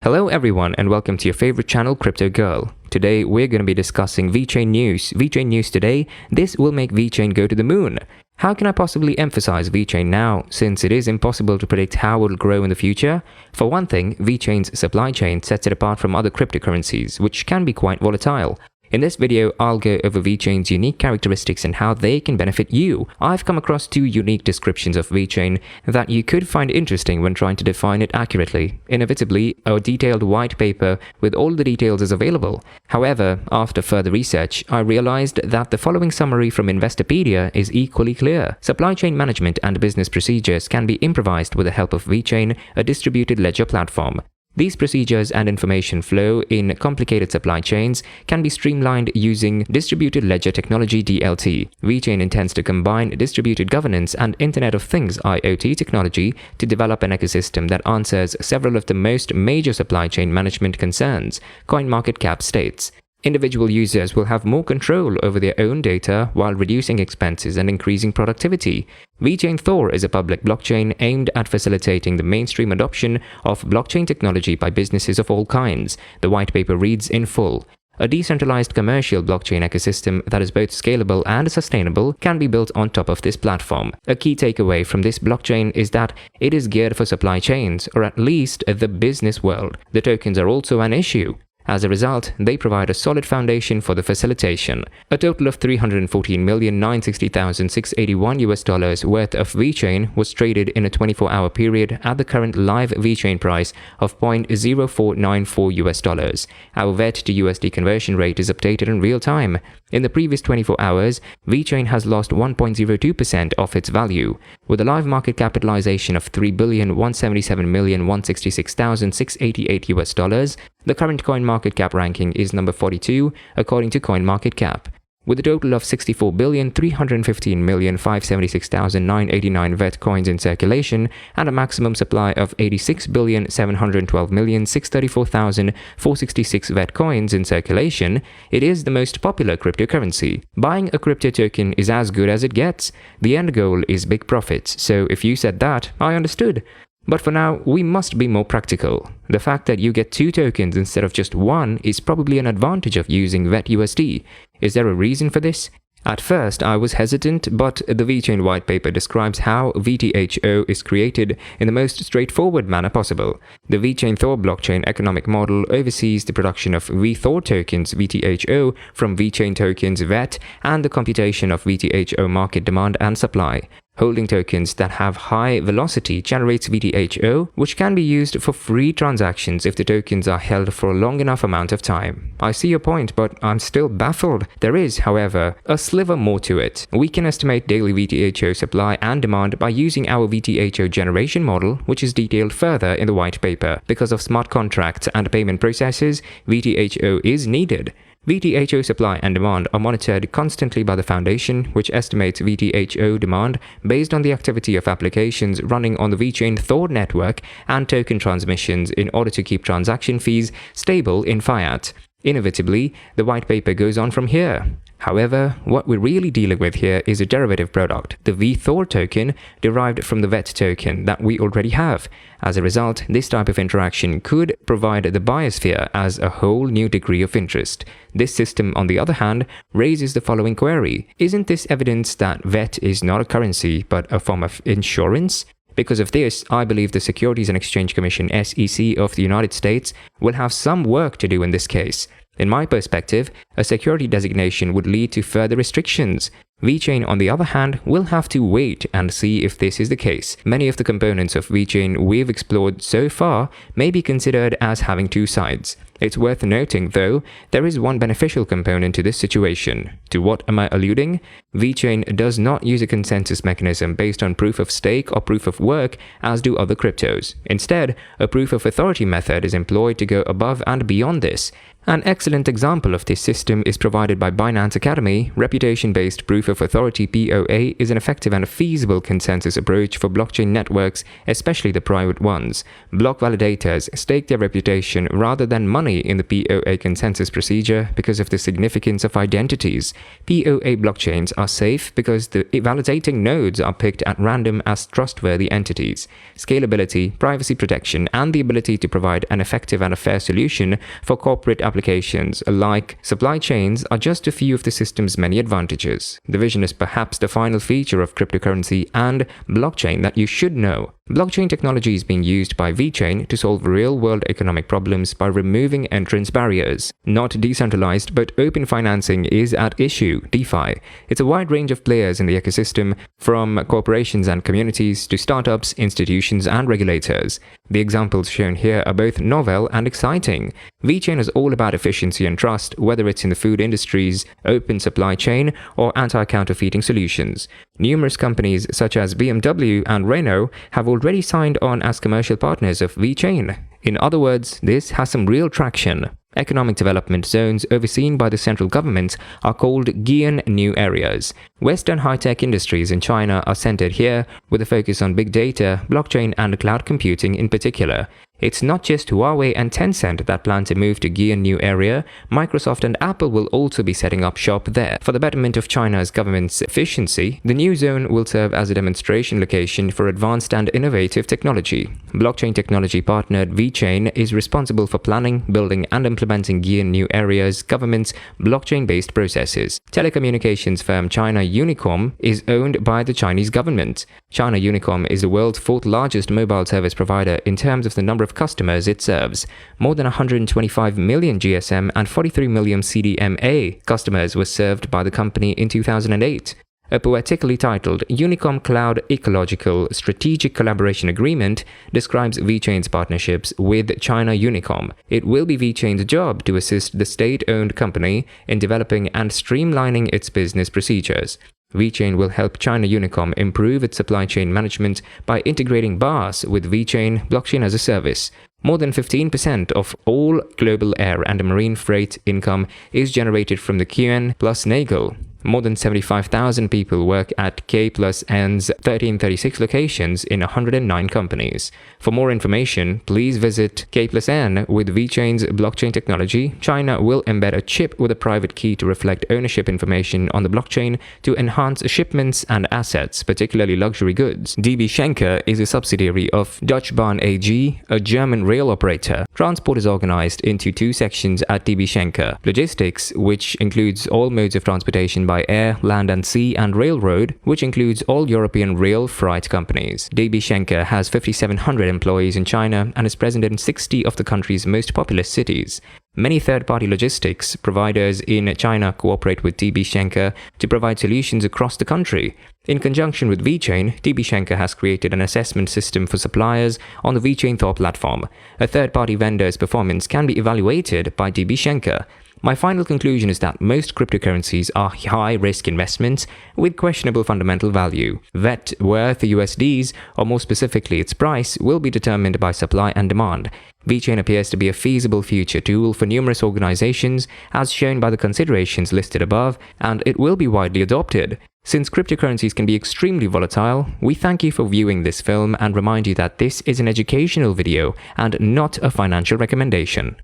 Hello everyone and welcome to your favorite channel Crypto Girl. Today we're going to be discussing Vechain news. Vechain news today, this will make Vechain go to the moon. How can I possibly emphasize Vechain now, since it is impossible to predict how it will grow in the future? For one thing, Vechain's supply chain sets it apart from other cryptocurrencies, which can be quite volatile. In this video, I'll go over Vechain's unique characteristics and how they can benefit you. I've come across two unique descriptions of Vechain that you could find interesting when trying to define it accurately. Inevitably, a detailed white paper with all the details is available. However, after further research, I realized that the following summary from Investopedia is equally clear. Supply chain management and business procedures can be improvised with the help of Vechain, a distributed ledger platform. These procedures and information flow in complicated supply chains can be streamlined using distributed ledger technology (DLT). Vechain intends to combine distributed governance and Internet of Things (IoT) technology to develop an ecosystem that answers several of the most major supply chain management concerns, CoinMarketCap states. Individual users will have more control over their own data while reducing expenses and increasing productivity. Vechain Thor is a public blockchain aimed at facilitating the mainstream adoption of blockchain technology by businesses of all kinds. The white paper reads in full. A decentralized commercial blockchain ecosystem that is both scalable and sustainable can be built on top of this platform. A key takeaway from this blockchain is that it is geared for supply chains, or at least the business world. The tokens are also an issue. As a result, they provide a solid foundation for the facilitation. A total of $314,960,681 worth of Vechain was traded in a 24-hour period at the current live Vechain price of $0.0494. Our VET to USD conversion rate is updated in real time. In the previous 24 hours, Vechain has lost 1.02% of its value. With a live market capitalization of $3,177,166,688, the current CoinMarketCap ranking is number 42 according to CoinMarketCap. With a total of 64,315,576,989 VET coins in circulation and a maximum supply of 86,712,634,466 VET coins in circulation, it is the most popular cryptocurrency. Buying a crypto token is as good as it gets. The end goal is big profits, so if you said that, I understood. But for now, we must be more practical. The fact that you get two tokens instead of just one is probably an advantage of using VET-USD. Is there a reason for this? At first, I was hesitant, but the Vechain white paper describes how VTHO is created in the most straightforward manner possible. The Vechain Thor blockchain economic model oversees the production of VThor tokens VTHO from Vechain tokens VET and the computation of VTHO market demand and supply. Holding tokens that have high velocity generates VTHO, which can be used for free transactions if the tokens are held for a long enough amount of time. I see your point, but I'm still baffled. There is, however, a sliver more to it. We can estimate daily VTHO supply and demand by using our VTHO generation model, which is detailed further in the white paper. Because of smart contracts and payment processes, VTHO is needed. VTHO supply and demand are monitored constantly by the foundation, which estimates VTHO demand based on the activity of applications running on the Vechain Thor network and token transmissions in order to keep transaction fees stable in fiat. Innovatively, the white paper goes on from here. However, what we're really dealing with here is a derivative product, the VThor token, derived from the VET token that we already have. As a result, this type of interaction could provide the biosphere as a whole new degree of interest. This system, on the other hand, raises the following query. Isn't this evidence that VET is not a currency but a form of insurance? Because of this, I believe the Securities and Exchange Commission (SEC) of the United States will have some work to do in this case. In my perspective, a security designation would lead to further restrictions. Vechain, on the other hand, will have to wait and see if this is the case. Many of the components of Vechain we've explored so far may be considered as having two sides. It's worth noting, though, there is one beneficial component to this situation. To what am I alluding? Vechain does not use a consensus mechanism based on proof of stake or proof of work as do other cryptos. Instead, a proof of authority method is employed to go above and beyond this. An excellent example of this system is provided by Binance Academy. Reputation-based proof of authority (POA) is an effective and feasible consensus approach for blockchain networks, especially the private ones. Block validators stake their reputation rather than money money in the POA consensus procedure because of the significance of identities. POA blockchains are safe because the validating nodes are picked at random as trustworthy entities. Scalability, privacy protection, and the ability to provide an effective and a fair solution for corporate applications like supply chains are just a few of the system's many advantages. The vision is perhaps the final feature of cryptocurrency and blockchain that you should know. Blockchain technology is being used by Vechain to solve real-world economic problems by removing entrance barriers. Not decentralized, but open financing is at issue, DeFi. It's a wide range of players in the ecosystem, from corporations and communities to startups, institutions, and regulators. The examples shown here are both novel and exciting. Vechain is all about efficiency and trust, whether it's in the food industries, open supply chain, or anti-counterfeiting solutions. Numerous companies such as BMW and Renault have already signed on as commercial partners of Vechain. In other words, this has some real traction. Economic development zones overseen by the central government are called Gian New Areas. Western high-tech industries in China are centered here, with a focus on big data, blockchain, and cloud computing in particular. It's not just Huawei and Tencent that plan to move to Gian New Area. Microsoft and Apple will also be setting up shop there. For the betterment of China's government's efficiency, the new zone will serve as a demonstration location for advanced and innovative technology. Blockchain technology partner Vechain is responsible for planning, building, and implementing Gian New Area's government's blockchain-based processes. Telecommunications firm China Unicom is owned by the Chinese government. China Unicom is the world's fourth largest mobile service provider in terms of the number of customers it serves. More than 125 million GSM and 43 million CDMA customers were served by the company in 2008. A poetically titled Unicom Cloud Ecological Strategic Collaboration Agreement describes Vechain's partnerships with China Unicom. It will be Vechain's job to assist the state-owned company in developing and streamlining its business procedures. Vechain will help China Unicom improve its supply chain management by integrating BaaS with Vechain Blockchain as a Service. More than 15% of all global air and marine freight income is generated from the QN plus Nagel. More than 75,000 people work at K plus N's 1336 locations in 109 companies. For more information, please visit K plus N. With Vechain's blockchain technology, China will embed a chip with a private key to reflect ownership information on the blockchain to enhance shipments and assets, particularly luxury goods. DB Schenker is a subsidiary of Deutsche Bahn AG, a German rail operator. Transport is organized into two sections at DB Schenker: logistics, which includes all modes of transportation by air, land and sea, and railroad, which includes all European rail freight companies. DB Schenker has 5,700 employees in China and is present in 60 of the country's most populous cities. Many third-party logistics providers in China cooperate with DB Schenker to provide solutions across the country. In conjunction with Vechain, DB Schenker has created an assessment system for suppliers on the Vechain Thor platform. A third-party vendor's performance can be evaluated by DB Schenker. My final conclusion is that most cryptocurrencies are high-risk investments with questionable fundamental value. Net worth USDs, or more specifically its price, will be determined by supply and demand. Vechain appears to be a feasible future tool for numerous organizations, as shown by the considerations listed above, and it will be widely adopted. Since cryptocurrencies can be extremely volatile, we thank you for viewing this film and remind you that this is an educational video and not a financial recommendation.